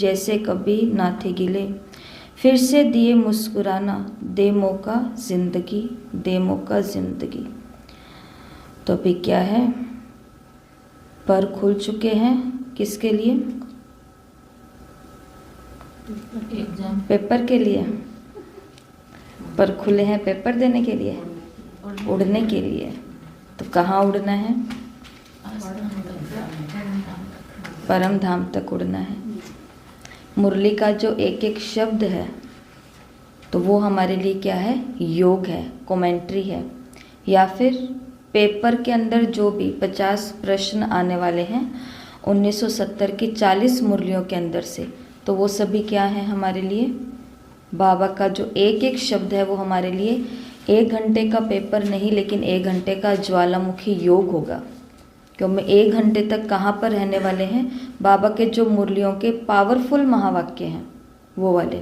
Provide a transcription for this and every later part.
जैसे कभी ना थे गिले, फिर से दिए मुस्कुराना, दे मौका जिंदगी, दे मौका जिंदगी। तो अभी क्या है, पर खुल चुके हैं किसके लिए? एग्जाम पेपर के लिए। पर खुले हैं पेपर देने के लिए, उड़ने के लिए। तो कहाँ उड़ना है? परम धाम तक उड़ना है। मुरली का जो एक एक शब्द है तो वो हमारे लिए क्या है? योग है, कमेंट्री है। या फिर पेपर के अंदर जो भी 50 प्रश्न आने वाले हैं 1970 की 40 मुरलियों के अंदर से, तो वो सभी क्या है हमारे लिए? बाबा का जो एक एक शब्द है वो हमारे लिए 1 घंटे का पेपर नहीं, लेकिन 1 घंटे का ज्वालामुखी योग होगा। क्योंकि 1 घंटे तक कहाँ पर रहने वाले हैं? बाबा के जो मुरलियों के पावरफुल महावाक्य हैं वो वाले।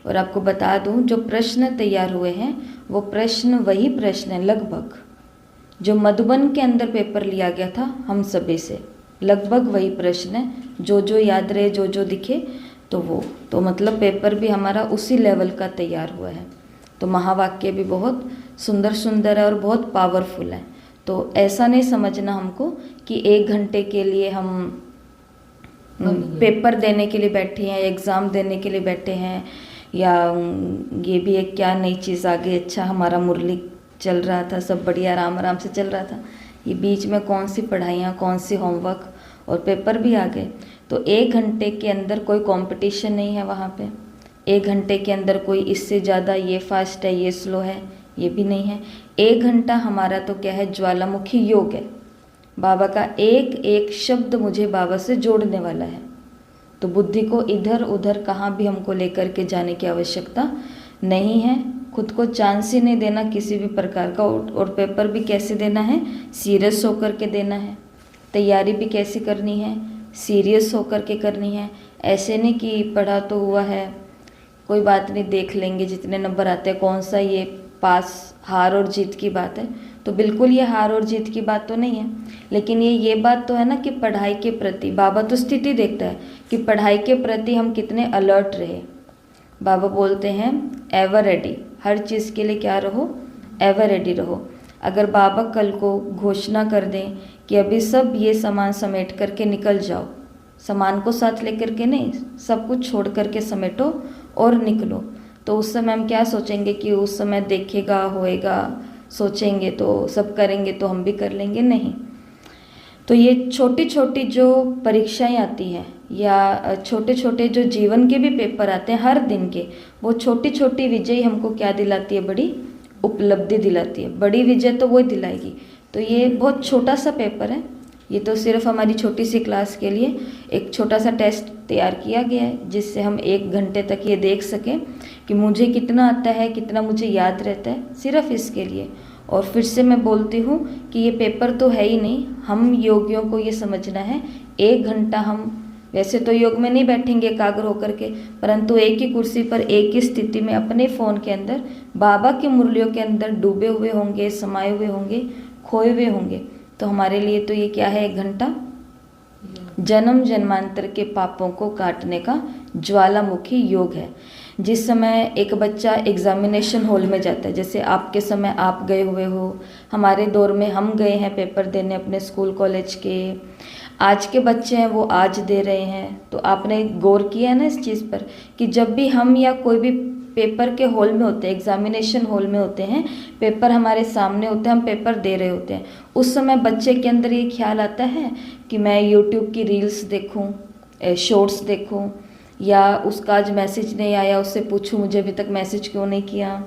और आपको बता दूं, जो प्रश्न तैयार हुए हैं वो प्रश्न वही प्रश्न है लगभग जो मधुबन के अंदर पेपर लिया गया था हम सभी से, लगभग वही प्रश्न है। जो जो याद रहे, जो जो दिखे तो वो, तो मतलब पेपर भी हमारा उसी लेवल का तैयार हुआ है। तो महावाक्य भी बहुत सुंदर सुंदर है और बहुत पावरफुल है। तो ऐसा नहीं समझना हमको कि 1 घंटे के लिए हम पेपर देने के लिए बैठे हैं, एग्ज़ाम देने के लिए बैठे हैं, या ये भी एक क्या नई चीज़ आ गई। अच्छा, हमारा मुरली चल रहा था, सब बढ़िया आराम आराम से चल रहा था, ये बीच में कौन सी पढ़ाइयाँ, कौन सी होमवर्क और पेपर भी आ गए। तो 1 घंटे के अंदर कोई कंपटीशन नहीं है वहाँ पे। 1 घंटे के अंदर कोई इससे ज़्यादा ये फास्ट है, ये स्लो है, ये भी नहीं है। 1 घंटा हमारा तो क्या है? ज्वालामुखी योग है। बाबा का एक एक शब्द मुझे बाबा से जोड़ने वाला है। तो बुद्धि को इधर उधर कहाँ भी हमको लेकर के जाने की आवश्यकता नहीं है। खुद को चांस ही नहीं देना किसी भी प्रकार का। और पेपर भी कैसे देना है? सीरियस होकर के देना है। तैयारी भी कैसी करनी है? सीरियस होकर के करनी है। ऐसे नहीं कि पढ़ा तो हुआ है, कोई बात नहीं, देख लेंगे जितने नंबर आते हैं, कौन सा ये पास, हार और जीत की बात है। तो बिल्कुल ये हार और जीत की बात तो नहीं है, लेकिन ये बात तो है ना कि पढ़ाई के प्रति बाबा तो स्थिति देखता है कि पढ़ाई के प्रति हम कितने अलर्ट रहे। बाबा बोलते हैं एवर रेडी, हर चीज़ के लिए क्या रहो? एवर रेडी रहो। अगर बाबा कल को घोषणा कर दें कि अभी सब ये सामान समेट करके निकल जाओ, सामान को साथ लेकर के नहीं, सब कुछ छोड़ करके समेटो और निकलो, तो उस समय हम क्या सोचेंगे कि उस समय देखेगा, होएगा, सोचेंगे तो सब करेंगे तो हम भी कर लेंगे? नहीं। तो ये छोटी छोटी जो परीक्षाएं आती हैं या छोटे छोटे जो जीवन के भी पेपर आते हैं हर दिन के, वो छोटी छोटी विजय हमको क्या दिलाती है? बड़ी उपलब्धि दिलाती है। बड़ी विजय तो वो दिलाएगी। तो ये बहुत छोटा सा पेपर है, ये तो सिर्फ हमारी छोटी सी क्लास के लिए एक छोटा सा टेस्ट तैयार किया गया है, जिससे हम 1 घंटे तक ये देख सकें कि मुझे कितना आता है, कितना मुझे याद रहता है, सिर्फ इसके लिए। और फिर से मैं बोलती हूँ कि ये पेपर तो है ही नहीं, हम योगियों को ये समझना है 1 घंटा हम वैसे तो योग में नहीं बैठेंगे एकाग्र होकर के, परंतु एक ही कुर्सी पर एक ही स्थिति में अपने फ़ोन के अंदर बाबा की मुरलियों के अंदर डूबे हुए होंगे, समाये हुए होंगे, खोए हुए होंगे। तो हमारे लिए तो ये क्या है? 1 घंटा जन्म जन्मांतर के पापों को काटने का ज्वालामुखी योग है। जिस समय एक बच्चा एग्जामिनेशन हॉल में जाता है, जैसे आपके समय आप गए हुए हो, हमारे दौर में हम गए हैं पेपर देने अपने स्कूल कॉलेज के, आज के बच्चे हैं वो आज दे रहे हैं। तो आपने गौर किया है ना इस चीज़ पर कि जब भी हम या कोई भी पेपर के हॉल में होते हैं, एग्जामिनेशन हॉल में होते हैं, पेपर हमारे सामने होते हैं, हम पेपर दे रहे होते हैं, उस समय बच्चे के अंदर ये ख्याल आता है कि मैं यूट्यूब की रील्स देखूं, शॉर्ट्स देखूं, या उसका आज मैसेज नहीं आया उससे पूछूं मुझे अभी तक मैसेज क्यों नहीं किया,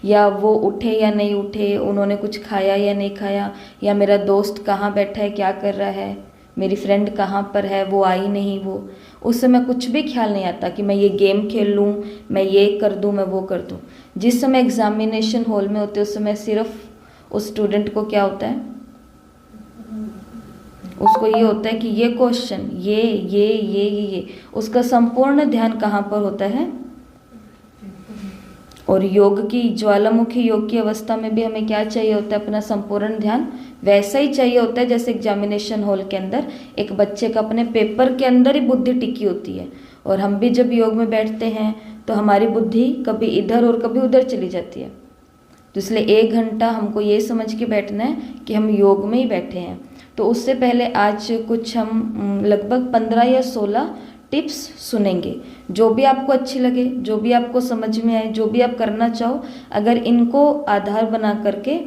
या वो उठे या नहीं उठे, उन्होंने कुछ खाया या नहीं खाया, या मेरा दोस्त कहाँ बैठा है, क्या कर रहा है, मेरी फ्रेंड कहाँ पर है, वो आई नहीं। वो उस समय कुछ भी ख्याल नहीं आता कि मैं ये गेम खेल लूँ, मैं ये कर दूँ, मैं वो कर दूँ। जिस समय एग्जामिनेशन हॉल में होते उस समय सिर्फ उस स्टूडेंट को क्या होता है? उसको ये होता है कि ये क्वेश्चन, ये उसका संपूर्ण ध्यान कहाँ पर होता है? और योग की ज्वालामुखी योग की अवस्था में भी हमें क्या चाहिए होता है? अपना संपूर्ण ध्यान वैसा ही चाहिए होता है जैसे एग्जामिनेशन हॉल के अंदर एक बच्चे का अपने पेपर के अंदर ही बुद्धि टिकी होती है। और हम भी जब योग में बैठते हैं तो हमारी बुद्धि कभी इधर और कभी उधर चली जाती है। तो इसलिए 1 घंटा हमको ये समझ के बैठना है कि हम योग में ही बैठे हैं। तो उससे पहले आज कुछ हम लगभग 15 या 16 टिप्स सुनेंगे, जो भी आपको अच्छी लगे, जो भी आपको समझ में आए, जो भी आप करना चाहो, अगर इनको आधार बना करके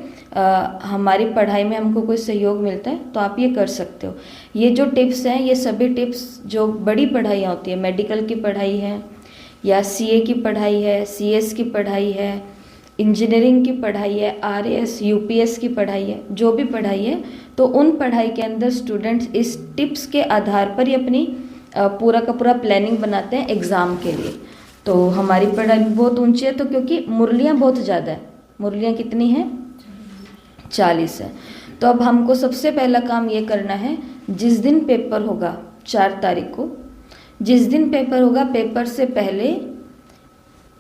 हमारी पढ़ाई में हमको कोई सहयोग मिलता है तो आप ये कर सकते हो। ये जो टिप्स हैं ये सभी टिप्स जो बड़ी पढ़ाइयाँ होती है, मेडिकल की पढ़ाई है या सीए की पढ़ाई है, सीएस की पढ़ाई है, इंजीनियरिंग की पढ़ाई है, आरएएस यूपीएस की पढ़ाई है, जो भी पढ़ाई है, तो उन पढ़ाई के अंदर स्टूडेंट्स इस टिप्स के आधार पर ही अपनी पूरा का पूरा प्लानिंग बनाते हैं एग्ज़ाम के लिए। तो हमारी पढ़ाई बहुत ऊंची है, तो क्योंकि मुरलियाँ बहुत ज़्यादा है। मुरलियाँ कितनी हैं? 40 है। तो अब हमको सबसे पहला काम ये करना है, जिस दिन पेपर होगा 4 तारीख को, जिस दिन पेपर होगा, पेपर से पहले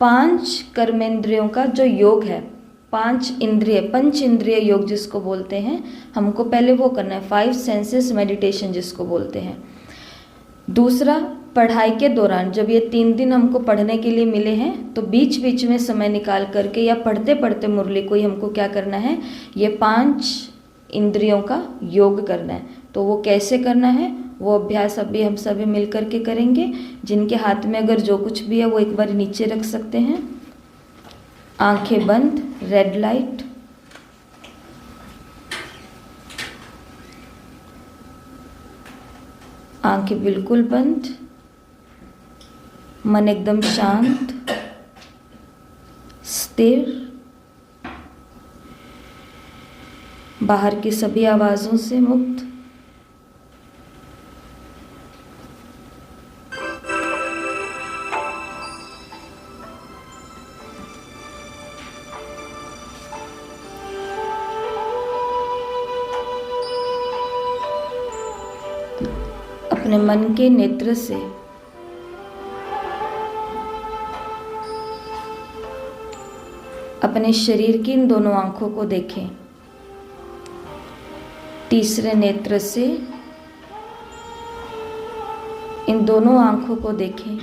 5 कर्मेंद्रियों का जो योग है, 5 इंद्रिय, पंच इंद्रिय योग जिसको बोलते हैं, हमको पहले वो करना है। 5 सेंसेस मेडिटेशन जिसको बोलते हैं। दूसरा, पढ़ाई के दौरान जब ये 3 दिन हमको पढ़ने के लिए मिले हैं, तो बीच बीच में समय निकाल करके या पढ़ते पढ़ते मुरली को ही हमको क्या करना है, ये 5 इंद्रियों का योग करना है। तो वो कैसे करना है, वो अभ्यास अभी हम सभी मिल करके करेंगे। जिनके हाथ में अगर जो कुछ भी है वो एक बार नीचे रख सकते हैं। आंखें बंद, रेड लाइट। आंखें बिल्कुल बंद, मन एकदम शांत, स्थिर, बाहर की सभी आवाज़ों से मुक्त। अपने मन के नेत्र से अपने शरीर की इन दोनों आंखों को देखें। तीसरे नेत्र से इन दोनों आंखों को देखें।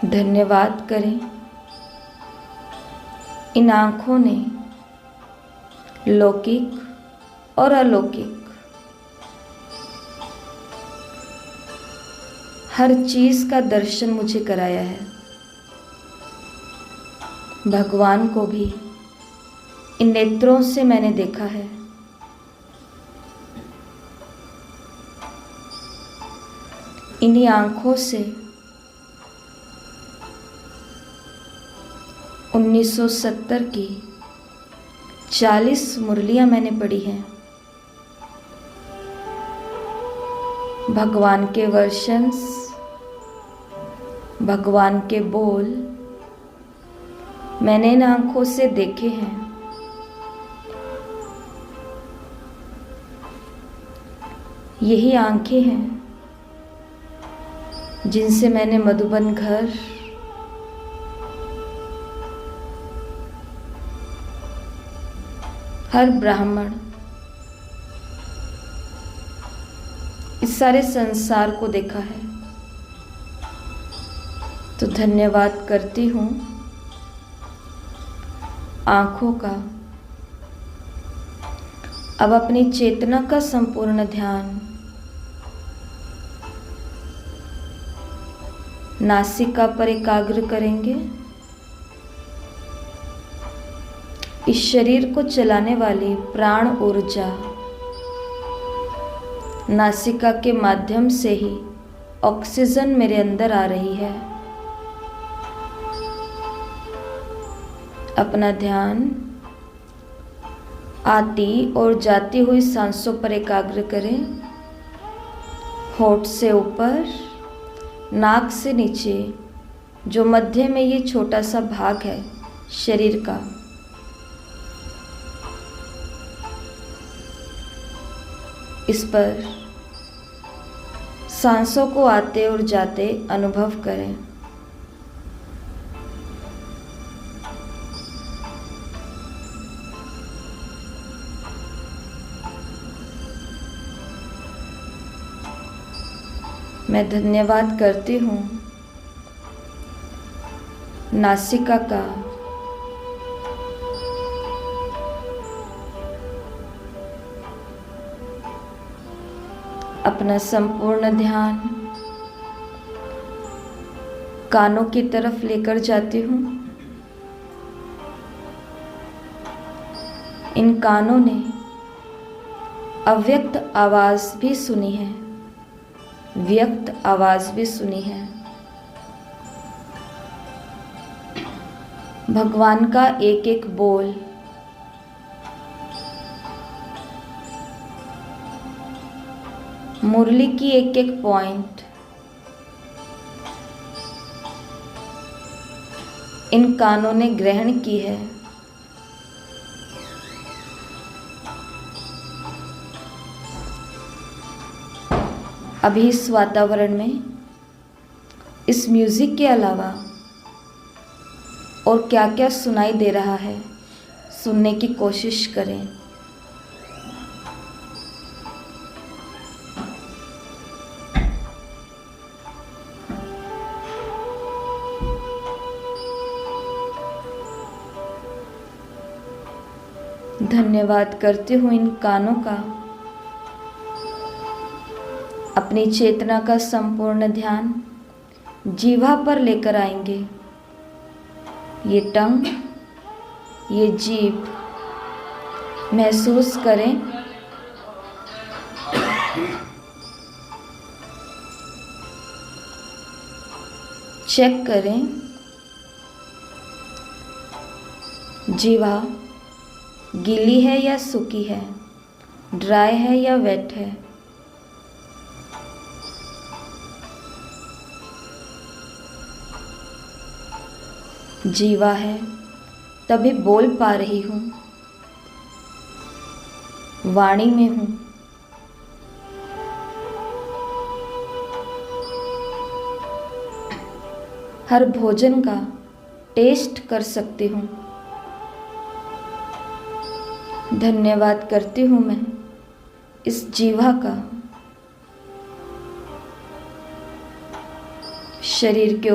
धन्यवाद करें, इन आँखों ने लौकिक और अलौकिक हर चीज़ का दर्शन मुझे कराया है। भगवान को भी इन नेत्रों से मैंने देखा है। इन्हीं आँखों से 1970 की 40 मुरलियाँ मैंने पढ़ी हैं। भगवान के वर्शंस, भगवान के बोल मैंने इन आँखों से देखे हैं। यही आँखें हैं जिनसे मैंने मधुबन घर, हर ब्राह्मण, इस सारे संसार को देखा है। तो धन्यवाद करती हूँ आँखों का। अब अपनी चेतना का संपूर्ण ध्यान नासिका पर एकाग्र करेंगे। इस शरीर को चलाने वाली प्राण ऊर्जा नासिका के माध्यम से ही ऑक्सीजन मेरे अंदर आ रही है। अपना ध्यान आती और जाती हुई सांसों पर एकाग्र करें। होठ से ऊपर, नाक से नीचे, जो मध्य में ये छोटा सा भाग है शरीर का, इस पर सांसों को आते और जाते अनुभव करें। मैं धन्यवाद करती हूँ नासिका का, अपना संपूर्ण ध्यान कानों की तरफ लेकर जाती हूँ। इन कानों ने अव्यक्त आवाज भी सुनी है, व्यक्त आवाज भी सुनी है। भगवान का एक एक बोल मुरली की एक एक पॉइंट इन कानों ने ग्रहण की है। अभी इस वातावरण में इस म्यूजिक के अलावा और क्या क्या सुनाई दे रहा है, सुनने की कोशिश करें। धन्यवाद करती हूँ इन कानों का। अपनी चेतना का संपूर्ण ध्यान जीवा पर लेकर आएंगे। ये टंग, ये जीभ महसूस करें। चेक करें जीवा गीली है या सूखी है, ड्राई है या वेट है। जीवा है तभी बोल पा रही हूँ, वाणी में हूँ। हर भोजन का टेस्ट कर सकती हूँ। धन्यवाद करती हूँ मैं इस जीवा का। शरीर के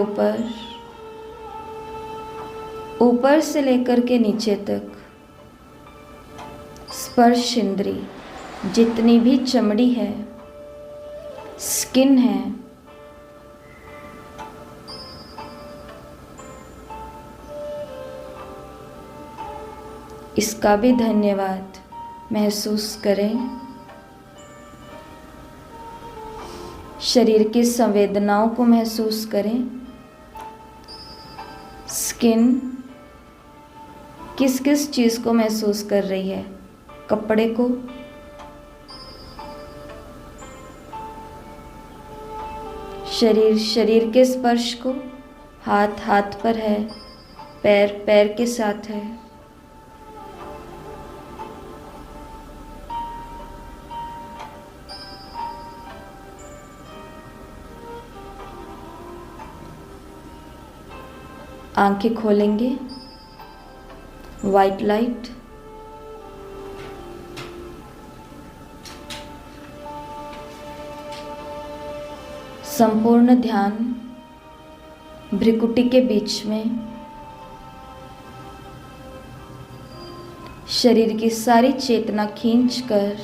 ऊपर से लेकर के नीचे तक स्पर्श इंद्री जितनी भी चमड़ी है, स्किन है, इसका भी धन्यवाद महसूस करें। शरीर की संवेदनाओं को महसूस करें। स्किन किस किस चीज़ को महसूस कर रही है, कपड़े को, शरीर के स्पर्श को, हाथ पर है, पैर के साथ है। आंखें खोलेंगे। वाइट लाइट संपूर्ण ध्यान भ्रिकुटी के बीच में। शरीर की सारी चेतना खींचकर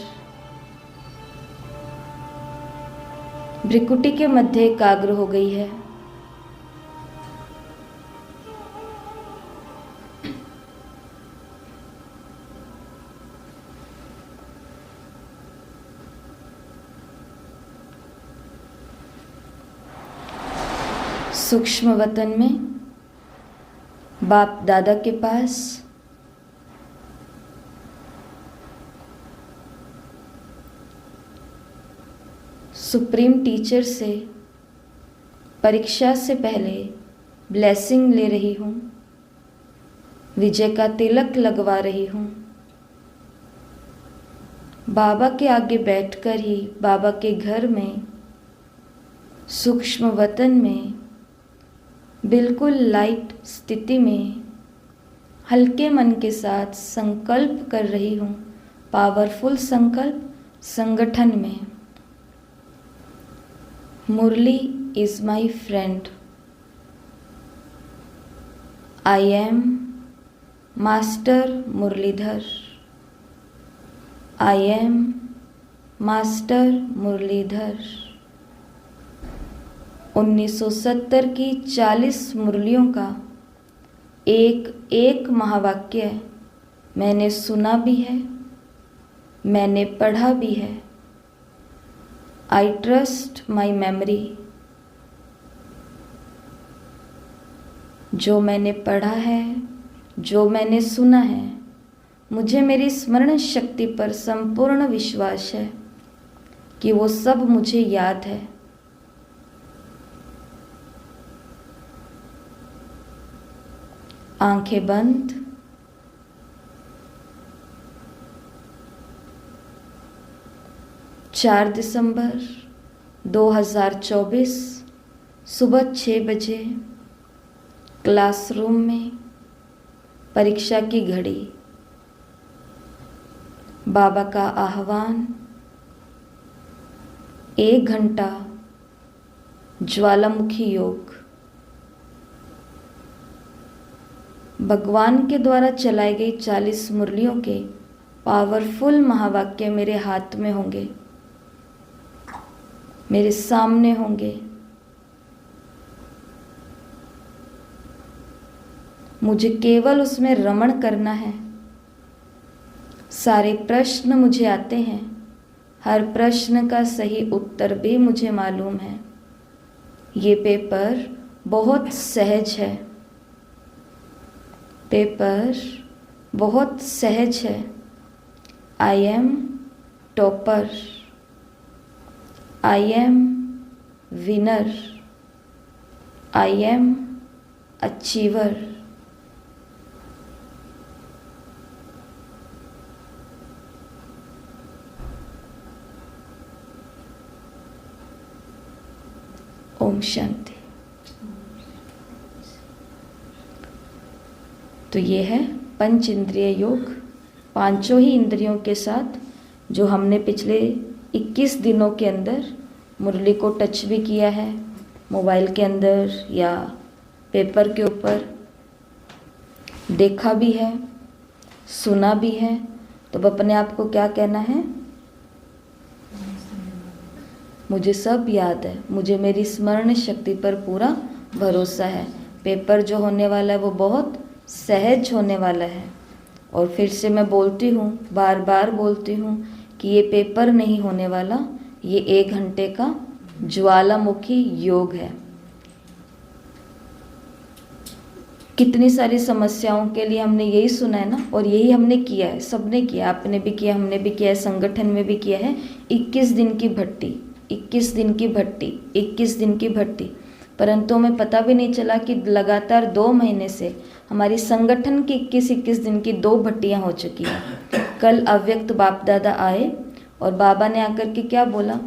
भ्रिकुटी के मध्य एकाग्र हो गई है। सूक्ष्म वतन में बाप दादा के पास सुप्रीम टीचर से परीक्षा से पहले ब्लेसिंग ले रही हूँ, विजय का तिलक लगवा रही हूँ। बाबा के आगे बैठकर ही बाबा के घर में सूक्ष्म वतन में बिल्कुल लाइट स्थिति में हल्के मन के साथ संकल्प कर रही हूँ। पावरफुल संकल्प संगठन में मुरली is my friend. I am Master Murlidhar. I am Master Murlidhar. 1970 की 40 मुरलियों का एक एक महावाक्य मैंने सुना भी है, मैंने पढ़ा भी है। I trust my memory. जो मैंने पढ़ा है, जो मैंने सुना है, मुझे मेरी स्मरण शक्ति पर संपूर्ण विश्वास है कि वो सब मुझे याद है। आंखें बंद। चार दिसंबर 2024 सुबह 6 बजे क्लासरूम में परीक्षा की घड़ी। बाबा का आह्वान, 1 घंटा ज्वालामुखी योग। भगवान के द्वारा चलाई गई 40 मुरलियों के पावरफुल महावाक्य मेरे हाथ में होंगे, मेरे सामने होंगे। मुझे केवल उसमें रमण करना है। सारे प्रश्न मुझे आते हैं, हर प्रश्न का सही उत्तर भी मुझे मालूम है। ये पेपर बहुत सहज है, पेपर बहुत सहज है। I am topper, I am winner, I am achiever. ओम शांति। तो ये है पंच इंद्रिय योग, पांचों ही इंद्रियों के साथ, जो हमने पिछले 21 दिनों के अंदर मुरली को टच भी किया है, मोबाइल के अंदर या पेपर के ऊपर देखा भी है, सुना भी है। तो अब अपने आप को क्या कहना है? मुझे सब याद है, मुझे मेरी स्मरण शक्ति पर पूरा भरोसा है। पेपर जो होने वाला है वो बहुत सहज होने वाला है। और फिर से मैं बोलती हूँ, बार बार बोलती हूँ कि ये पेपर नहीं होने वाला, ये 1 घंटे का ज्वालामुखी योग है। कितनी सारी समस्याओं के लिए हमने यही सुना है ना, और यही हमने किया है, सबने किया, आपने भी किया, हमने भी किया है, संगठन में भी किया है। 21 दिन की भट्टी, 21 दिन की भट्टी, 21 दिन की भट्टी। परंतु हमें पता भी नहीं चला कि लगातार 2 महीने से हमारी संगठन की 21 दिन की 2 भट्टियाँ हो चुकी हैं। कल अव्यक्त बाप दादा आए और बाबा ने आकर के क्या बोला?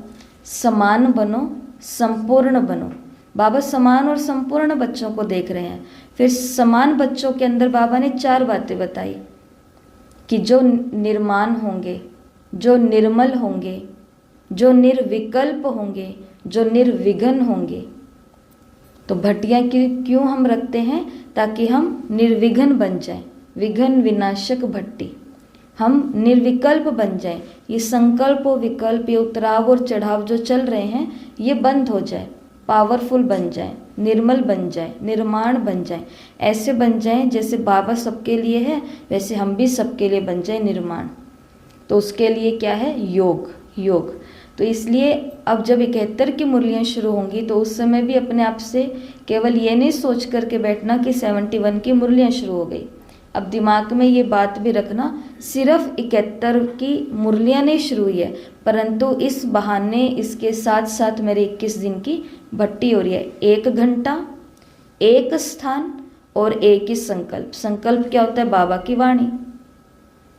समान बनो, संपूर्ण बनो। बाबा समान और संपूर्ण बच्चों को देख रहे हैं। फिर समान बच्चों के अंदर बाबा ने 4 बातें बताई कि जो निर्माण होंगे, जो निर्मल होंगे, जो निर्विकल्प होंगे, जो निर्विघ्न होंगे। तो भट्टियाँ क्यों हम रखते हैं? ताकि हम निर्विघ्न बन जाएं, विघ्न विनाशक भट्टी, हम निर्विकल्प बन जाएं। ये संकल्प और विकल्प, ये उतराव और चढ़ाव जो चल रहे हैं, ये बंद हो जाए, पावरफुल बन जाए, निर्मल बन जाए, निर्माण बन जाए। ऐसे बन जाएं जैसे बाबा सबके लिए है, वैसे हम भी सबके लिए बन जाए निर्माण। तो उसके लिए क्या है? योग, योग। तो इसलिए अब जब 71 की मुरलियाँ शुरू होंगी तो उस समय भी अपने आप से केवल ये नहीं सोच करके बैठना कि 71 की मुरलियाँ शुरू हो गई। अब दिमाग में ये बात भी रखना, सिर्फ 71 की मुरलियाँ नहीं शुरू हुई है, परंतु इस बहाने इसके साथ साथ मेरे 21 दिन की भट्टी हो रही है। 1 घंटा, 1 स्थान और 1 ही संकल्प। संकल्प क्या होता है? बाबा की वाणी।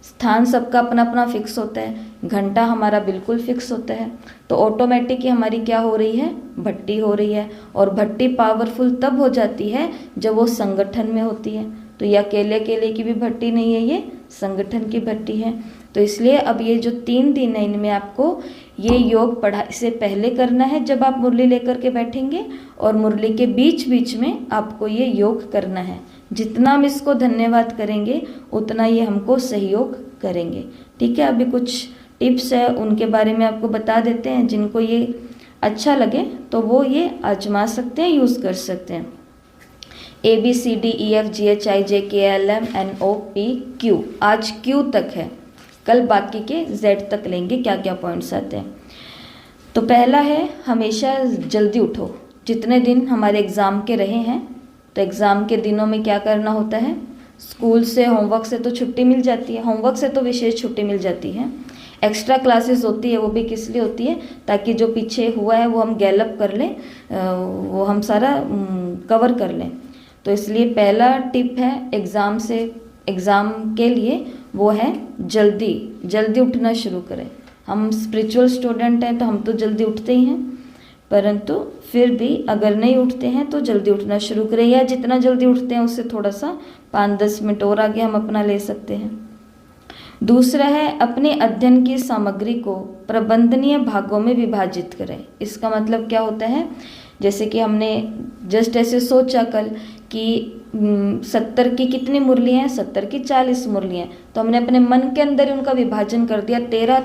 स्थान सबका अपना अपना फिक्स होता है, घंटा हमारा बिल्कुल फिक्स होता है। तो ऑटोमेटिक ही हमारी क्या हो रही है? भट्टी हो रही है। और भट्टी पावरफुल तब हो जाती है जब वो संगठन में होती है। तो ये अकेले अकेले की भी भट्टी नहीं है, ये संगठन की भट्टी है। तो इसलिए अब ये जो 3 दिन है इनमें आपको ये योग पढ़ाई से पहले करना है जब आप मुरली लेकर के बैठेंगे, और मुरली के बीच बीच में आपको ये योग करना है। जितना हम इसको धन्यवाद करेंगे उतना ये हमको सहयोग करेंगे। ठीक है, अभी कुछ टिप्स है उनके बारे में आपको बता देते हैं, जिनको ये अच्छा लगे तो वो ये आजमा सकते हैं, यूज़ कर सकते हैं। ABCDEFGHIJKLMNOPQ, आज Q तक है, कल बाकी के Z तक लेंगे क्या क्या पॉइंट्स आते हैं। तो पहला है हमेशा जल्दी उठो। जितने दिन हमारे एग्ज़ाम के रहे हैं, तो एग्ज़ाम के दिनों में क्या करना होता है, स्कूल से होमवर्क से तो छुट्टी मिल जाती है, होमवर्क से तो विशेष छुट्टी मिल जाती है। एक्स्ट्रा क्लासेस होती है, वो भी किस लिए होती है, ताकि जो पीछे हुआ है वो हम गैलअप कर लें, वो हम सारा कवर कर लें। तो इसलिए पहला टिप है एग्ज़ाम के लिए वो है जल्दी उठना शुरू करें। हम स्पिरिचुअल स्टूडेंट हैं तो हम तो जल्दी उठते ही हैं, परंतु फिर भी अगर नहीं उठते हैं तो जल्दी उठना शुरू करें, या जितना जल्दी उठते हैं उससे थोड़ा सा 5-10 मिनट और आगे हम अपना ले सकते हैं। दूसरा है अपने अध्ययन की सामग्री को प्रबंधनीय भागों में विभाजित करें। इसका मतलब क्या होता है, जैसे कि हमने जस्ट ऐसे सोचा कल कि 70 की कितनी मुरलियाँ हैं, 70 की 40 मुरलियाँ हैं, तो हमने अपने मन के अंदर ही उनका विभाजन कर दिया, 13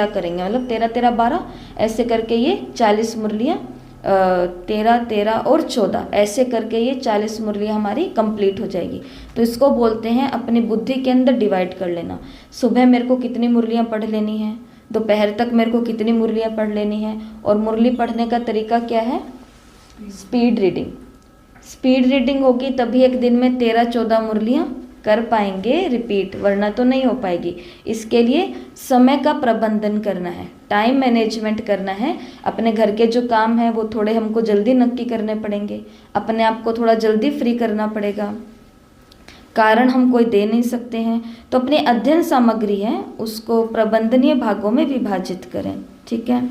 करेंगे, मतलब 13 12 ऐसे करके ये 40 मुरलियाँ, 13 और 14 ऐसे करके ये 40 मुरलियाँ हमारी कंप्लीट हो जाएगी। तो इसको बोलते हैं अपनी बुद्धि के अंदर डिवाइड कर लेना। सुबह मेरे को कितनी मुरलियाँ पढ़ लेनी है, दोपहर तक मेरे को कितनी मुरलियाँ पढ़ लेनी है। और मुरली पढ़ने का तरीका क्या है, स्पीड रीडिंग होगी, तभी एक दिन में 13-14 मुरलियाँ कर पाएंगे रिपीट, वरना तो नहीं हो पाएगी। इसके लिए समय का प्रबंधन करना है, टाइम मैनेजमेंट करना है। अपने घर के जो काम है वो थोड़े हमको जल्दी नक्की करने पड़ेंगे, अपने आप को थोड़ा जल्दी फ्री करना पड़ेगा, कारण हम कोई दे नहीं सकते हैं। तो अपनी अध्ययन सामग्री है उसको प्रबंधनीय भागों में विभाजित करें। ठीक है,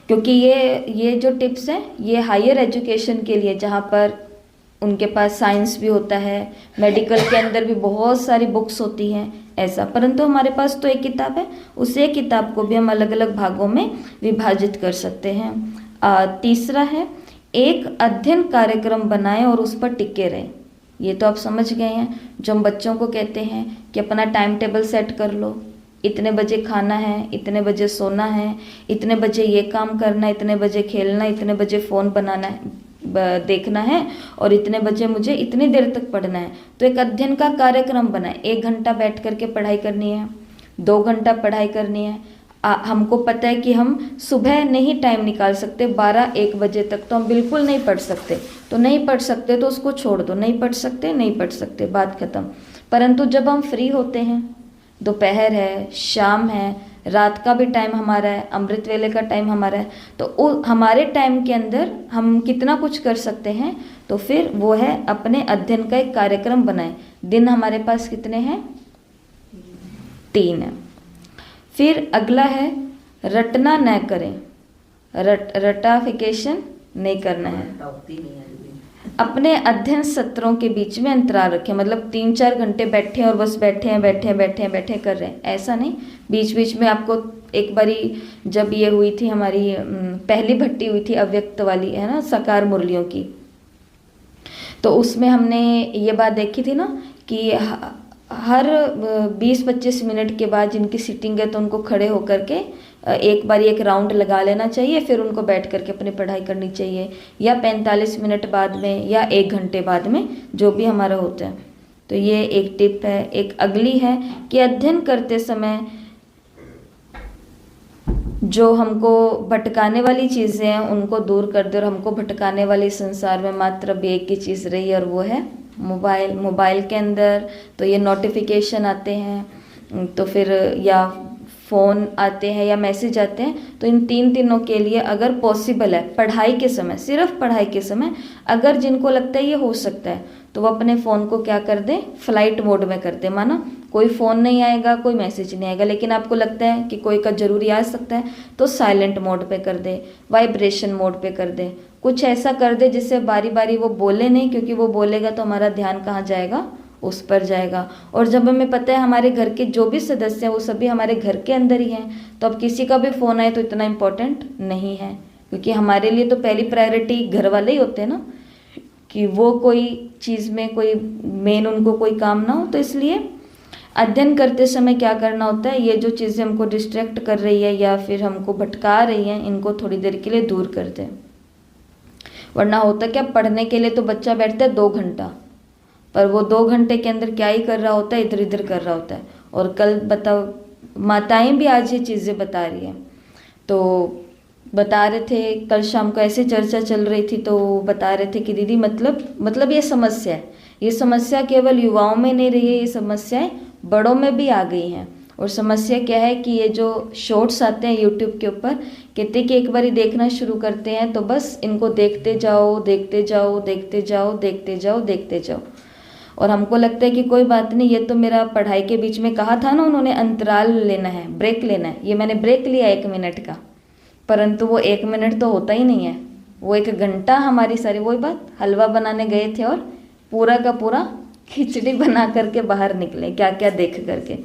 क्योंकि ये जो टिप्स हैं ये हायर एजुकेशन के लिए, जहाँ पर उनके पास साइंस भी होता है, मेडिकल के अंदर भी बहुत सारी बुक्स होती हैं ऐसा, परंतु हमारे पास तो एक किताब है, उस एक किताब को भी हम अलग अलग भागों में विभाजित कर सकते हैं। तीसरा है एक अध्ययन कार्यक्रम बनाएं और उस पर टिके रहें। ये तो आप समझ गए हैं, जो हम बच्चों को कहते हैं कि अपना टाइम टेबल सेट कर लो, इतने बजे खाना है, इतने बजे सोना है, इतने बजे ये काम करना है, इतने बजे खेलना, इतने बजे फ़ोन बनाना है देखना है, और इतने बजे मुझे इतनी देर तक पढ़ना है। तो एक अध्ययन का कार्यक्रम बनाए, 1 घंटा बैठ करके पढ़ाई करनी है, 2 घंटा पढ़ाई करनी है। हमको पता है कि हम सुबह नहीं टाइम निकाल सकते, 12-1 बजे तक तो हम बिल्कुल नहीं पढ़ सकते, तो नहीं पढ़ सकते तो उसको छोड़ दो, नहीं पढ़ सकते, बात खत्म। परंतु जब हम फ्री होते हैं, दोपहर है, शाम है, रात का भी टाइम हमारा है, अमृत वेले का टाइम हमारा है, तो हमारे टाइम के अंदर हम कितना कुछ कर सकते हैं। तो फिर वो है अपने अध्ययन का एक कार्यक्रम बनाएं। दिन हमारे पास कितने हैं, 3 है। फिर अगला है रटना न करें, रटाफिकेशन नहीं करना है। अपने अध्ययन सत्रों के बीच में अंतराल रखें, मतलब 3-4 घंटे बैठे और बस बैठे हैं कर रहे हैं, ऐसा नहीं। बीच बीच में आपको एक बारी जब ये हुई थी हमारी पहली भट्टी हुई थी अव्यक्त वाली, है ना, साकार मुरलियों की, तो उसमें हमने ये बात देखी थी ना कि हर 20-25 मिनट के बाद जिनकी सीटिंग है तो उनको खड़े होकर के एक बार एक राउंड लगा लेना चाहिए, फिर उनको बैठ करके अपनी पढ़ाई करनी चाहिए, या 45 मिनट बाद में या 1 घंटे बाद में, जो भी हमारा होता है। तो ये एक टिप है। एक अगली है कि अध्ययन करते समय जो हमको भटकाने वाली चीज़ें हैं उनको दूर कर दे, और हमको भटकाने वाली संसार में मात्र अब एक ही चीज़ रही है, और वो है मोबाइल के अंदर तो ये नोटिफिकेशन आते हैं, तो फिर या फ़ोन आते हैं या मैसेज आते हैं। तो इन 3 दिनों के लिए अगर पॉसिबल है पढ़ाई के समय, सिर्फ पढ़ाई के समय, अगर जिनको लगता है ये हो सकता है, तो वो अपने फ़ोन को क्या कर दें, फ्लाइट मोड में कर दें। माना कोई फ़ोन नहीं आएगा, कोई मैसेज नहीं आएगा, लेकिन आपको लगता है कि कोई का ज़रूरी आ सकता है, तो साइलेंट मोड पे कर दें, वाइब्रेशन मोड पे कर दें। कुछ ऐसा कर दे जिससे बारी बारी वो बोले नहीं, क्योंकि वो बोलेगा तो हमारा ध्यान कहाँ जाएगा, उस पर जाएगा। और जब हमें पता है हमारे घर के जो भी सदस्य हैं वो सभी हमारे घर के अंदर ही हैं, तो अब किसी का भी फ़ोन आए तो इतना इम्पोर्टेंट नहीं है, क्योंकि हमारे लिए तो पहली प्रायोरिटी घर वाले ही होते हैं ना, कि वो कोई चीज़ में कोई मेन उनको कोई काम ना हो। तो इसलिए अध्ययन करते समय क्या करना होता है, ये जो चीज़ें हमको डिस्ट्रैक्ट कर रही है या फिर हमको भटका रही हैं, इनको थोड़ी देर के लिए दूर कर दें। वरना होता क्या, पढ़ने के लिए तो बच्चा बैठता है 2 घंटा, पर वो 2 घंटे के अंदर क्या ही कर रहा होता है, इधर इधर कर रहा होता है। और कल बताओ, माताएं भी आज ये चीज़ें बता रही हैं, तो बता रहे थे कल शाम को ऐसे चर्चा चल रही थी, तो बता रहे थे कि दीदी मतलब ये समस्या है, ये समस्या केवल युवाओं में नहीं रही है, ये समस्याएं बड़ों में भी आ गई हैं। और समस्या क्या है कि ये जो शॉर्ट्स आते हैं यूट्यूब के ऊपर, कहते कि एक बार ही देखना शुरू करते हैं तो बस इनको देखते जाओ देखते जाओ देखते जाओ देखते जाओ देखते जाओ। और हमको लगता है कि कोई बात नहीं, ये तो मेरा पढ़ाई के बीच में कहा था ना उन्होंने, अंतराल लेना है, ब्रेक लेना है, ये मैंने ब्रेक लिया 1 मिनट का, परंतु वो 1 मिनट तो होता ही नहीं है, वो 1 घंटा हमारी सारी, वही बात, हलवा बनाने गए थे और पूरा का पूरा खिचड़ी बना करके बाहर निकले, क्या क्या देख करके।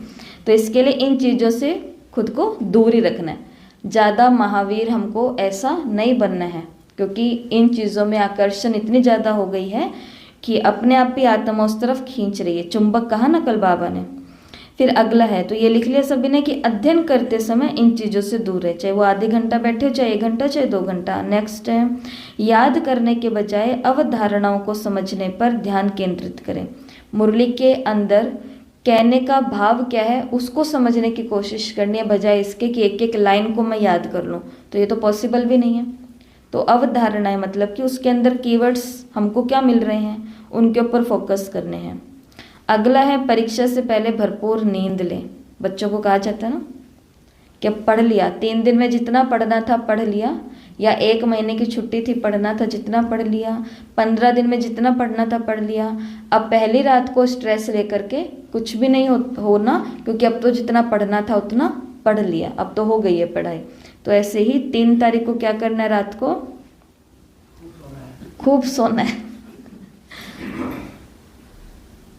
तो इसके लिए इन चीज़ों से खुद को दूर ही रखना है। ज़्यादा महावीर हमको ऐसा नहीं बनना है, क्योंकि इन चीज़ों में आकर्षण इतनी ज़्यादा हो गई है कि अपने आप ही आत्मा उस तरफ खींच रही है, चुंबक कहा ना कल बाबा ने। फिर अगला है, तो ये लिख लिया सभी ने कि अध्ययन करते समय इन चीज़ों से दूर रहे, चाहे वो आधे घंटा बैठे हो, चाहे 1 घंटा, चाहे 2 घंटा। नेक्स्ट है, याद करने के बजाय अवधारणाओं को समझने पर ध्यान केंद्रित करें। मुरली के अंदर कहने का भाव क्या है उसको समझने की कोशिश करनी है, बजाय इसके कि एक एक लाइन को मैं याद कर लूँ, तो ये तो पॉसिबल भी नहीं है। तो अवधारणाएं मतलब कि उसके अंदर कीवर्ड्स हमको क्या मिल रहे हैं, उनके ऊपर फोकस करने हैं। अगला है, परीक्षा से पहले भरपूर नींद लें। बच्चों को कहा जाता है ना कि अब पढ़ लिया, 3 दिन में जितना पढ़ना था पढ़ लिया, या 1 महीने की छुट्टी थी, पढ़ना था जितना पढ़ लिया, 15 दिन में जितना पढ़ना था पढ़ लिया। अब पहली रात को स्ट्रेस लेकर के कुछ भी नहीं होना, क्योंकि अब तो जितना पढ़ना था उतना पढ़ लिया, अब तो हो गई है पढ़ाई। तो ऐसे ही 3 तारीख को क्या करना है, रात को खूब सोना है।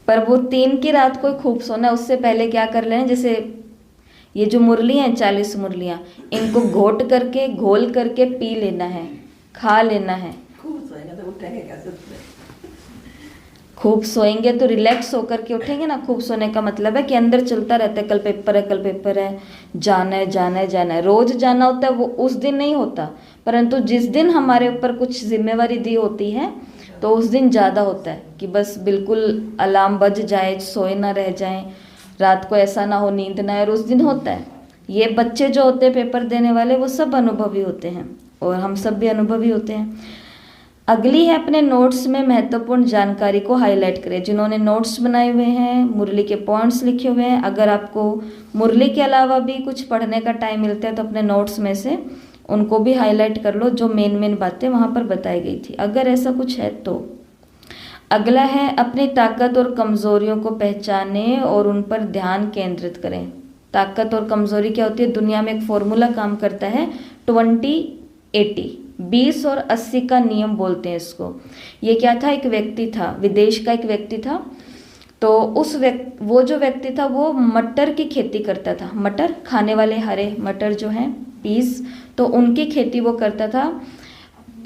पर वो 3 की रात को खूब सोना है, उससे पहले क्या कर लेना, जैसे ये जो मुरली हैं 40 मुरलियाँ, इनको घोट करके घोल करके पी लेना है, खा लेना है। खूब सोएंगे तो रिलैक्स होकर के उठेंगे ना। खूब सोने का मतलब है कि अंदर चलता रहता है, कल पेपर है, कल पेपर है, जाना है जाना है जाना है, रोज जाना होता है, वो उस दिन नहीं होता, परंतु जिस दिन हमारे ऊपर कुछ जिम्मेवारी दी होती है तो उस दिन ज़्यादा होता है कि बस बिल्कुल अलार्म बज जाए, सोए ना रह जाएं, रात को ऐसा ना हो नींद ना आए, और उस दिन होता है। ये बच्चे जो होते हैं पेपर देने वाले, वो सब अनुभवी होते हैं और हम सब भी अनुभवी होते हैं। अगली है, अपने नोट्स में महत्वपूर्ण जानकारी को हाईलाइट करें। जिन्होंने नोट्स बनाए हुए हैं, मुरली के पॉइंट्स लिखे हुए हैं, अगर आपको मुरली के अलावा भी कुछ पढ़ने का टाइम मिलता है तो अपने नोट्स में से उनको भी हाईलाइट कर लो, जो मेन बातें वहाँ पर बताई गई थी, अगर ऐसा कुछ है तो। अगला है, अपनी ताकत और कमज़ोरियों को पहचानें और उन पर ध्यान केंद्रित करें। ताकत और कमज़ोरी क्या होती है, दुनिया में एक फॉर्मूला काम करता है, 20-80, 20 और 80 का नियम बोलते हैं इसको। ये क्या था, एक व्यक्ति था, विदेश का एक व्यक्ति था, तो वो जो व्यक्ति था वो मटर की खेती करता था। मटर खाने वाले हरे मटर जो हैं, पीस, तो उनकी खेती वो करता था।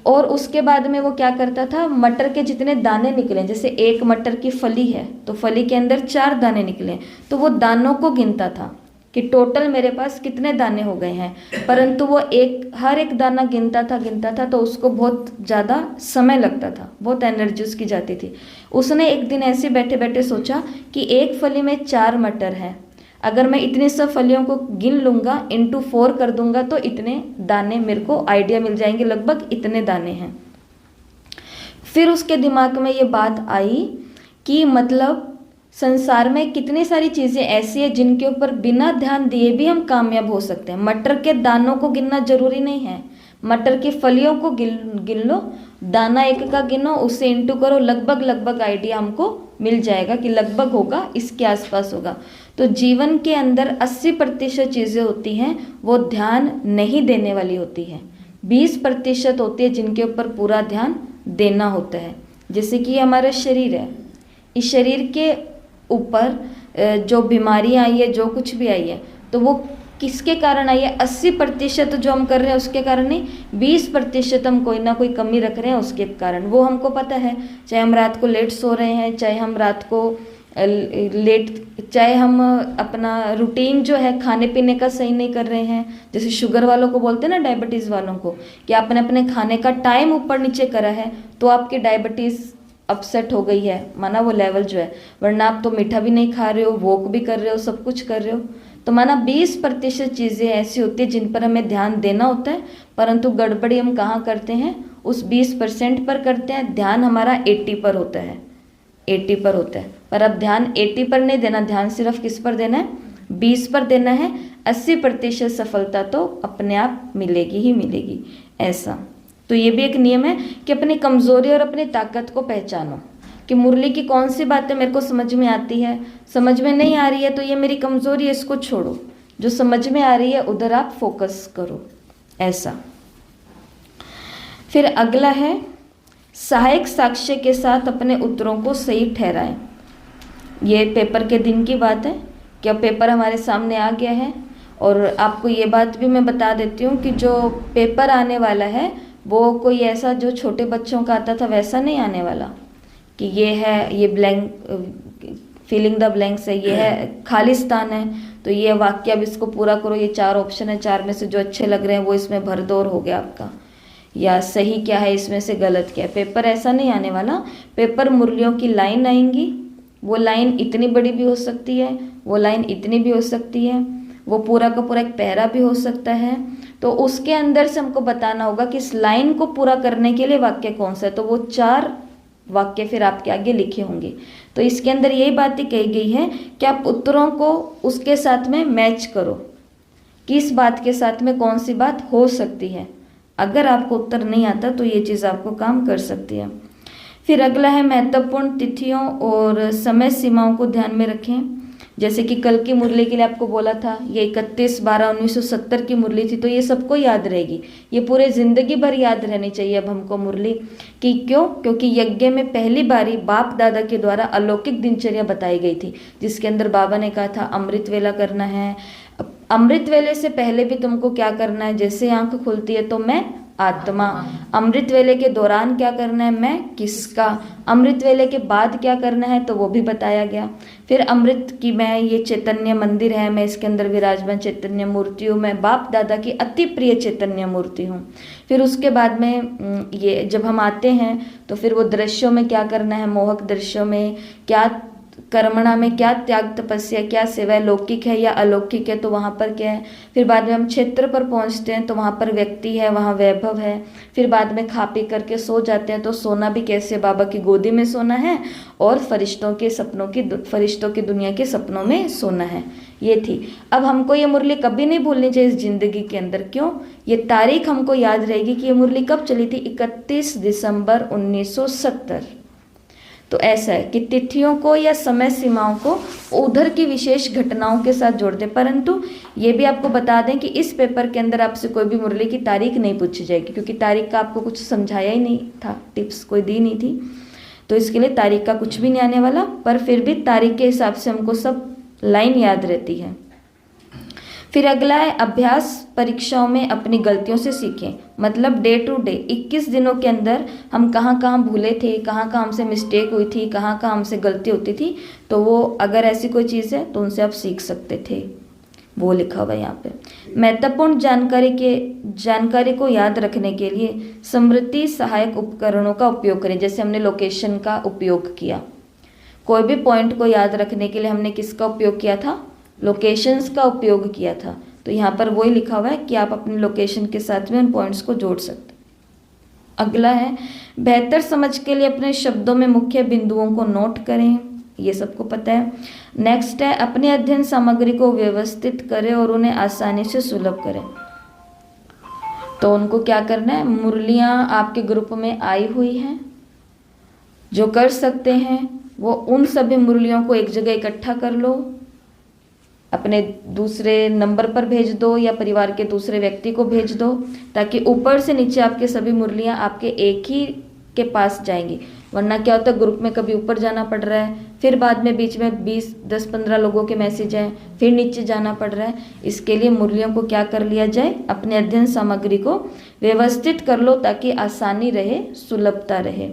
और उसके बाद में वो क्या करता था, मटर के जितने दाने निकले, जैसे एक मटर की फली है तो फली के अंदर 4 दाने निकले, तो वो दानों को गिनता था कि टोटल मेरे पास कितने दाने हो गए हैं, परंतु वो हर एक दाना गिनता था तो उसको बहुत ज़्यादा समय लगता था, बहुत एनर्जी उसकी जाती थी। उसने एक दिन ऐसे बैठे बैठे सोचा कि एक फली में 4 मटर है, अगर मैं इतनी सब फलियों को गिन लूँगा, इंटू 4 कर दूंगा तो इतने दाने, मेरे को आइडिया मिल जाएंगे, लगभग इतने दाने हैं। फिर उसके दिमाग में ये बात आई कि मतलब संसार में कितनी सारी चीज़ें ऐसी हैं जिनके ऊपर बिना ध्यान दिए भी हम कामयाब हो सकते हैं। मटर के दानों को गिनना जरूरी नहीं है, मटर की फलियों को गिन लो, दाना एक का गिनो, उससे इंटू करो, लगभग आइडिया हमको मिल जाएगा कि लगभग होगा, इसके आसपास होगा। तो जीवन के अंदर 80% चीज़ें होती हैं वो ध्यान नहीं देने वाली होती हैं, 20% होती है जिनके ऊपर पूरा ध्यान देना होता है। जैसे कि हमारा शरीर है, इस शरीर के ऊपर जो बीमारियां आई है, जो कुछ भी आई है, तो वो किसके कारण आई है? 80% जो हम कर रहे हैं उसके कारण नहीं, 20% हम कोई ना कोई कमी रख रहे हैं उसके कारण, वो हमको पता है। चाहे हम रात को लेट सो रहे हैं, चाहे हम रात को चाहे हम अपना रूटीन जो है खाने पीने का सही नहीं कर रहे हैं। जैसे शुगर वालों को बोलते हैं ना, डायबिटीज़ वालों को, कि आपने अपने खाने का टाइम ऊपर नीचे करा है तो आपकी डायबिटीज़ अपसेट हो गई है, माना वो लेवल जो है, वरना आप तो मीठा भी नहीं खा रहे हो, वॉक भी कर रहे हो, सब कुछ कर रहे हो। तो माना 20% चीज़ें ऐसी होती है जिन पर हमें ध्यान देना होता है, परंतु गड़बड़ी हम कहाँ करते हैं? उस 20% पर करते हैं। ध्यान हमारा 80 पर होता है, 80 पर होता है, पर अब ध्यान 80 पर नहीं देना, ध्यान सिर्फ किस पर देना है? 20 पर देना है। 80% सफलता तो अपने आप मिलेगी ही मिलेगी, ऐसा। तो ये भी एक नियम है कि अपनी कमजोरी और अपनी ताकत को पहचानो, कि मुरली की कौन सी बातें मेरे को समझ में आती है, समझ में नहीं आ रही है तो ये मेरी कमजोरी है, इसको छोड़ो, जो समझ में आ रही है उधर आप फोकस करो, ऐसा। फिर अगला है, सहायक साक्ष्य के साथ अपने उत्तरों को सही ठहराएं। ये पेपर के दिन की बात है कि अब पेपर हमारे सामने आ गया है, और आपको ये बात भी मैं बता देती हूँ कि जो पेपर आने वाला है वो कोई ऐसा जो छोटे बच्चों का आता था वैसा नहीं आने वाला, कि ये है, ये ब्लैंक फिलिंग द ब्लैंक्स है, ये है खालिस्तान है, तो ये वाक्य अब इसको पूरा करो, ये 4 ऑप्शन है, 4 में से जो अच्छे लग रहे हैं वो इसमें भर दो और हो गया आपका, या सही क्या है इसमें से गलत क्या है। पेपर ऐसा नहीं आने वाला। पेपर मुरलियों की लाइन आएंगी, वो लाइन इतनी बड़ी भी हो सकती है, वो लाइन इतनी भी हो सकती है, वो पूरा का पूरा एक पैरा भी हो सकता है। तो उसके अंदर से हमको बताना होगा कि इस लाइन को पूरा करने के लिए वाक्य कौन सा है, तो वो 4 वाक्य फिर आपके आगे लिखे होंगे। तो इसके अंदर यही बातें कही गई है कि आप उत्तरों को उसके साथ में मैच करो, कि इस बात के साथ में कौन सी बात हो सकती है। अगर आपको उत्तर नहीं आता तो ये चीज़ आपको काम कर सकती है। फिर अगला है, महत्वपूर्ण तिथियों और समय सीमाओं को ध्यान में रखें। जैसे कि कल की मुरली के लिए आपको बोला था, ये 31/12/1970 की मुरली थी, तो ये सबको याद रहेगी, ये पूरे ज़िंदगी भर याद रहनी चाहिए अब हमको मुरली, कि क्यों? क्योंकि यज्ञ में पहली बारी बाप दादा के द्वारा अलौकिक दिनचर्या बताई गई थी, जिसके अंदर बाबा ने कहा था अमृत वेला करना है। अमृत वेले से पहले भी तुमको क्या करना है? जैसे आंख खुलती है तो मैं आत्मा। अमृत वेले के दौरान क्या करना है? मैं किसका। अमृत वेले के बाद क्या करना है तो वो भी बताया गया। फिर अमृत की मैं ये चैतन्य मंदिर है, मैं इसके अंदर विराजमान चैतन्य मूर्ति हूँ, मैं बाप दादा की अति प्रिय चैतन्य मूर्ति हूँ। फिर उसके बाद में ये जब हम आते हैं तो फिर वो दृश्यों में क्या करना है, मोहक दृश्यों में क्या, कर्मणा में क्या, त्याग तपस्या क्या, सेवा लौकिक है या अलौकिक है तो वहाँ पर क्या है। फिर बाद में हम क्षेत्र पर पहुँचते हैं तो वहाँ पर व्यक्ति है, वहाँ वैभव है। फिर बाद में खा पी करके सो जाते हैं तो सोना भी कैसे, बाबा की गोदी में सोना है और फरिश्तों की दुनिया के सपनों में सोना है। ये थी। अब हमको ये मुरली कभी नहीं भूलनी चाहिए इस जिंदगी के अंदर। क्यों? ये तारीख हमको याद रहेगी कि ये मुरली कब चली थी, 31 दिसंबर 1970। तो ऐसा है कि तिथियों को या समय सीमाओं को उधर की विशेष घटनाओं के साथ जोड़ दें। परंतु ये भी आपको बता दें कि इस पेपर के अंदर आपसे कोई भी मुरली की तारीख नहीं पूछी जाएगी, क्योंकि तारीख का आपको कुछ समझाया ही नहीं था, टिप्स कोई दी नहीं थी, तो इसके लिए तारीख का कुछ भी नहीं आने वाला। पर फिर भी तारीख के हिसाब से हमको सब लाइन याद रहती है। फिर अगला है, अभ्यास परीक्षाओं में अपनी गलतियों से सीखें। मतलब डे टू डे 21 दिनों के अंदर हम कहाँ कहाँ भूले थे, कहाँ कहाँ हमसे मिस्टेक हुई थी, कहाँ कहाँ हमसे गलती होती थी, तो वो अगर ऐसी कोई चीज़ है तो उनसे आप सीख सकते थे, वो लिखा हुआ है यहाँ पे। महत्वपूर्ण जानकारी को याद रखने के लिए स्मृति सहायक उपकरणों का उपयोग करें। जैसे हमने लोकेशन का उपयोग किया, कोई भी पॉइंट को याद रखने के लिए हमने किसका उपयोग किया था, लोकेशंस का उपयोग किया था। तो यहाँ पर वही लिखा हुआ है कि आप अपने लोकेशन के साथ में उन पॉइंट्स को जोड़ सकते। अगला है, बेहतर समझ के लिए अपने शब्दों में मुख्य बिंदुओं को नोट करें। ये सबको पता है। नेक्स्ट है, अपनी अध्ययन सामग्री को व्यवस्थित करें और उन्हें आसानी से सुलभ करें। तो उनको क्या करना है, मुरलियाँ आपके ग्रुप में आई हुई हैं, जो कर सकते हैं वो उन सभी मुरलियों को एक जगह इकट्ठा कर लो, अपने दूसरे नंबर पर भेज दो या परिवार के दूसरे व्यक्ति को भेज दो, ताकि ऊपर से नीचे आपके सभी मुरलियाँ आपके एक ही के पास जाएंगी। वरना क्या होता है, ग्रुप में कभी ऊपर जाना पड़ रहा है, फिर बाद में बीच में 10-15 लोगों के मैसेज हैं, फिर नीचे जाना पड़ रहा है। इसके लिए मुरलियों को क्या कर लिया जाए, अपने अध्ययन सामग्री को व्यवस्थित कर लो ताकि आसानी रहे, सुलभता रहे।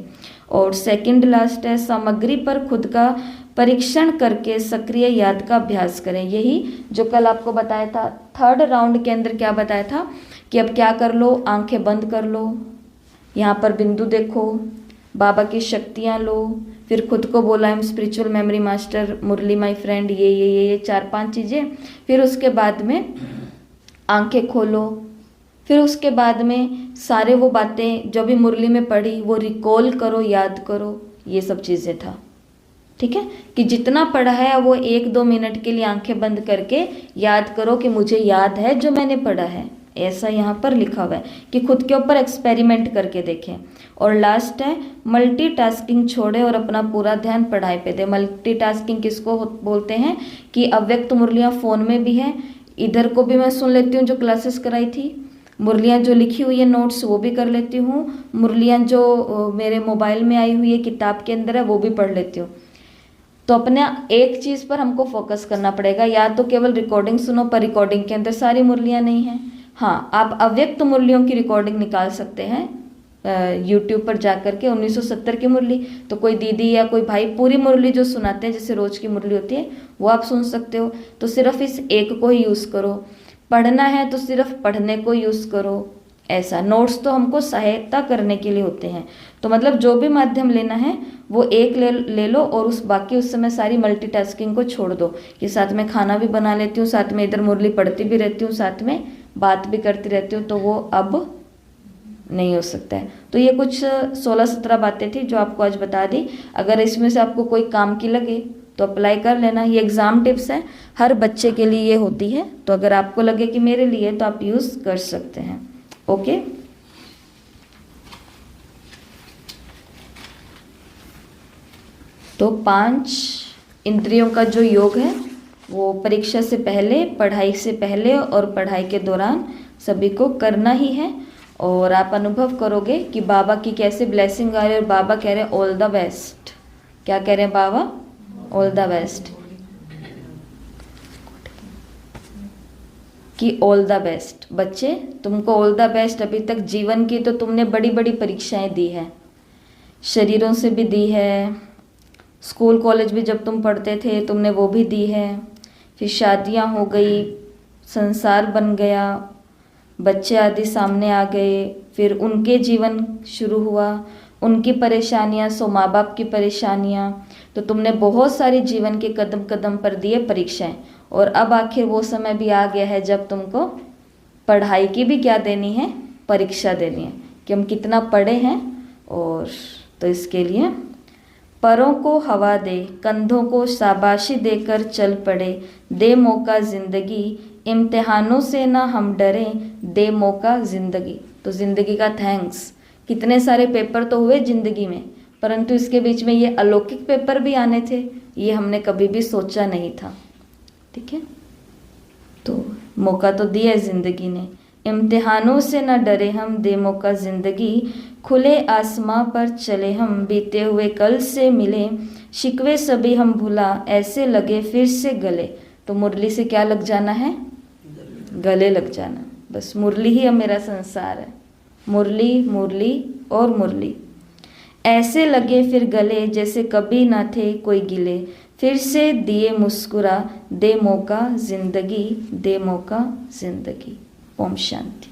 और सेकंड लास्ट है, सामग्री पर खुद का परीक्षण करके सक्रिय याद का अभ्यास करें। यही जो कल आपको बताया था, थर्ड राउंड के अंदर क्या बताया था कि अब क्या कर लो, आंखें बंद कर लो, यहाँ पर बिंदु देखो, बाबा की शक्तियाँ लो, फिर खुद को बोला हम spiritual memory master, Murali my friend, ये 4-5 चीज़ें। फिर उसके बाद में आंखें खोलो, फिर उसके बाद में सारे वो बातें जो भी मुरली में पढ़ी वो रिकॉल करो, याद करो, ये सब चीज़ें था। ठीक है, कि जितना पढ़ा है वो 1-2 मिनट के लिए आंखें बंद करके याद करो कि मुझे याद है जो मैंने पढ़ा है, ऐसा यहाँ पर लिखा हुआ है कि खुद के ऊपर एक्सपेरिमेंट करके देखें। और लास्ट है, मल्टीटास्किंग छोड़े और अपना पूरा ध्यान पढ़ाई पे दे। मल्टीटास्किंग किसको बोलते हैं कि अव्यक्त मुरलियाँ फ़ोन में भी है, इधर को भी मैं सुन लेती हूँ जो क्लासेस कराई थी, मुरलियाँ जो लिखी हुई है नोट्स वो भी कर लेती हूँ, मुरलियाँ जो मेरे मोबाइल में आई हुई है किताब के अंदर है वो भी पढ़ लेती हूँ। तो अपने एक चीज़ पर हमको फोकस करना पड़ेगा, या तो केवल रिकॉर्डिंग सुनो पर रिकॉर्डिंग के अंदर सारी मुरलियाँ नहीं हैं। हाँ, आप अव्यक्त मुरलियों की रिकॉर्डिंग निकाल सकते हैं यूट्यूब पर जा कर के, 1970 की मुरली, तो कोई दीदी या कोई भाई पूरी मुरली जो सुनाते हैं जैसे रोज की मुरली होती है वो आप सुन सकते हो। तो सिर्फ इस एक को ही यूज़ करो, पढ़ना है तो सिर्फ पढ़ने को यूज़ करो। ऐसा नोट्स तो हमको सहायता करने के लिए होते हैं, तो मतलब जो भी माध्यम लेना है वो एक ले लो और उस समय सारी मल्टीटास्किंग को छोड़ दो कि साथ में खाना भी बना लेती हूँ, साथ में इधर मुरली पढ़ती भी रहती हूँ, साथ में बात भी करती रहती हूँ, तो वो अब नहीं हो सकता है। तो ये कुछ 16-17 बातें थी जो आपको आज बता दी। अगर इसमें से आपको कोई काम की लगे तो अप्लाई कर लेना। ये एग्ज़ाम टिप्स है, हर बच्चे के लिए ये होती है, तो अगर आपको लगे कि मेरे लिए तो आप यूज़ कर सकते हैं। ओके, तो 5 इंद्रियों का जो योग है वो परीक्षा से पहले, पढ़ाई से पहले और पढ़ाई के दौरान सभी को करना ही है। और आप अनुभव करोगे कि बाबा की कैसे ब्लेसिंग आ रही है, और बाबा कह रहे हैं ऑल द बेस्ट। क्या कह रहे हैं बाबा? ऑल द बेस्ट, कि ऑल द बेस्ट। बच्चे तुमको ऑल द बेस्ट। अभी तक जीवन की तो तुमने बड़ी बड़ी परीक्षाएं दी है, शरीरों से भी दी है, स्कूल कॉलेज भी जब तुम पढ़ते थे तुमने वो भी दी है, फिर शादियां हो गई, संसार बन गया, बच्चे आदि सामने आ गए, फिर उनके जीवन शुरू हुआ, उनकी परेशानियां, सो माँ बाप की परेशानियां, तो तुमने बहुत सारी जीवन के कदम कदम पर दिए परीक्षाएं। और अब आखिर वो समय भी आ गया है जब तुमको पढ़ाई की भी क्या देनी है, परीक्षा देनी है कि हम कितना पढ़े हैं। और तो इसके लिए परों को हवा दे, कंधों को शाबाशी देकर चल पड़े, दे मौका जिंदगी, इम्तिहानों से ना हम डरें, दे मौका जिंदगी। तो जिंदगी का थैंक्स। कितने सारे पेपर तो हुए जिंदगी में, परंतु इसके बीच में ये अलौकिक पेपर भी आने थे, ये हमने कभी भी सोचा नहीं था। ठीक है, तो मौका तो दिया जिंदगी ने, इम्तिहानों से न डरे हम, दे मौका जिंदगी, खुले आसमां पर चले हम, बीते हुए कल से मिले, शिकवे सभी हम भुला, ऐसे लगे फिर से गले। तो मुरली से क्या लग जाना है? गले लग जाना। बस मुरली ही अब मेरा संसार है, मुरली मुरली और मुरली। ऐसे लगे फिर गले जैसे कभी ना थे कोई गिले, फिर से दिए मुस्कुरा, दे मौका जिंदगी, दे मौका जिंदगी। ओम शांति।